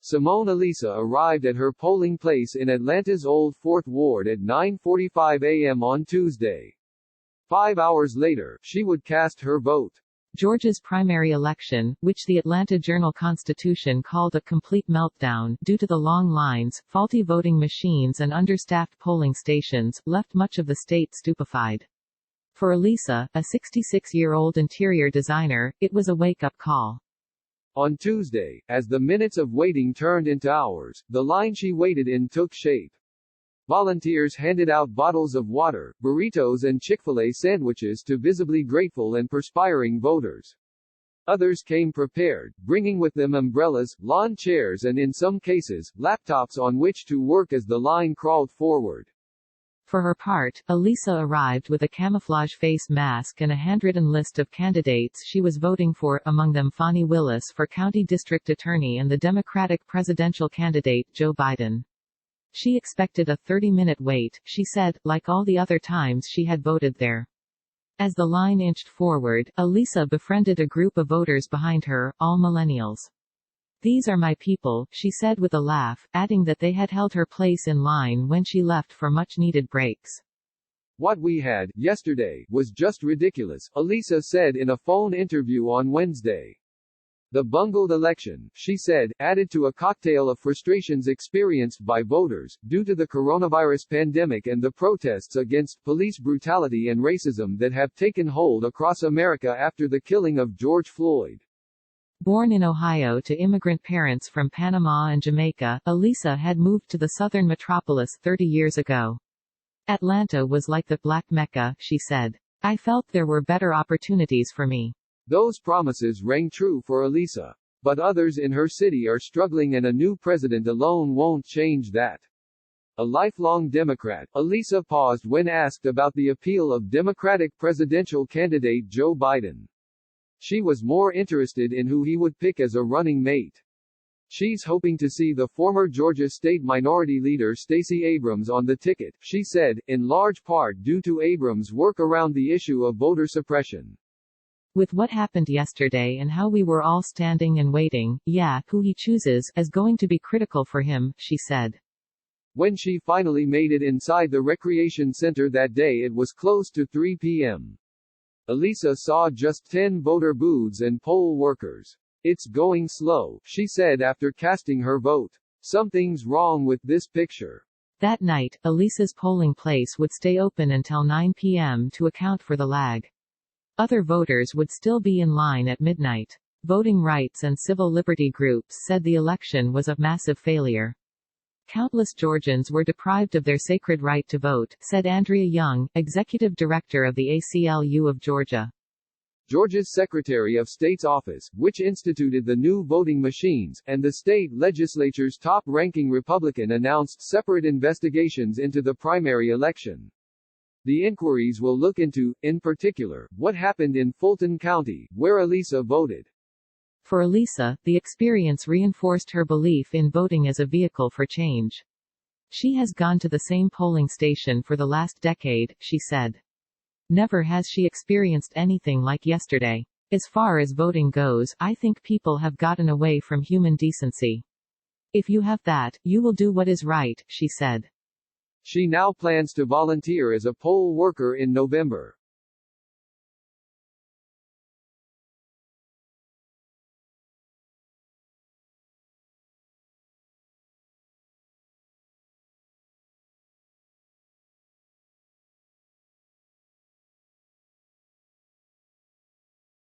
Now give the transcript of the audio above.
Simone Alisa arrived at her polling place in Atlanta's Old Fourth Ward at 9:45 a.m. on Tuesday. 5 hours later, she would cast her vote. Georgia's primary election, which the Atlanta Journal-Constitution called a complete meltdown due to the long lines, faulty voting machines and understaffed polling stations, left much of the state stupefied. For Alisa, a 66-year-old interior designer, it was a wake-up call. On Tuesday, as the minutes of waiting turned into hours, the line she waited in took shape. Volunteers handed out bottles of water, burritos and Chick-fil-A sandwiches to visibly grateful and perspiring voters. Others came prepared, bringing with them umbrellas, lawn chairs and in some cases, laptops on which to work as the line crawled forward. For her part, Alisa arrived with a camouflage face mask and a handwritten list of candidates she was voting for, among them Fani Willis for county district attorney and the Democratic presidential candidate Joe Biden. She expected a 30-minute wait, she said, like all the other times she had voted there. As the line inched forward, Alisa befriended a group of voters behind her, all millennials. "These are my people," she said with a laugh, adding that they had held her place in line when she left for much-needed breaks. "What we had, yesterday, was just ridiculous," Alisa said in a phone interview on Wednesday. The bungled election, she said, added to a cocktail of frustrations experienced by voters, due to the coronavirus pandemic and the protests against police brutality and racism that have taken hold across America after the killing of George Floyd. Born in Ohio to immigrant parents from Panama and Jamaica, Alisa had moved to the southern metropolis 30 years ago. "Atlanta was like the Black Mecca," she said. "I felt there were better opportunities for me." Those promises rang true for Alisa. But others in her city are struggling and a new president alone won't change that. A lifelong Democrat, Alisa paused when asked about the appeal of Democratic presidential candidate Joe Biden. She was more interested in who he would pick as a running mate. She's hoping to see the former Georgia state minority leader Stacey Abrams on the ticket, she said, in large part due to Abrams' work around the issue of voter suppression. "With what happened yesterday and how we were all standing and waiting, yeah, who he chooses is going to be critical for him," she said. When she finally made it inside the recreation center that day, it was close to 3 p.m. Alisa saw just 10 voter booths and poll workers. "It's going slow," she said after casting her vote. "Something's wrong with this picture." That night, Alisa's polling place would stay open until 9 p.m. to account for the lag. Other voters would still be in line at midnight. Voting rights and civil liberty groups said the election was a massive failure. "Countless Georgians were deprived of their sacred right to vote," said Andrea Young, executive director of the ACLU of Georgia. Georgia's Secretary of State's office, which instituted the new voting machines, and the state legislature's top-ranking Republican announced separate investigations into the primary election. The inquiries will look into, in particular, what happened in Fulton County, where Alisa voted. For Alisa, the experience reinforced her belief in voting as a vehicle for change. "She has gone to the same polling station for the last decade," she said. "Never has she experienced anything like yesterday. As far as voting goes, I think people have gotten away from human decency. If you have that, you will do what is right," she said. She now plans to volunteer as a poll worker in November.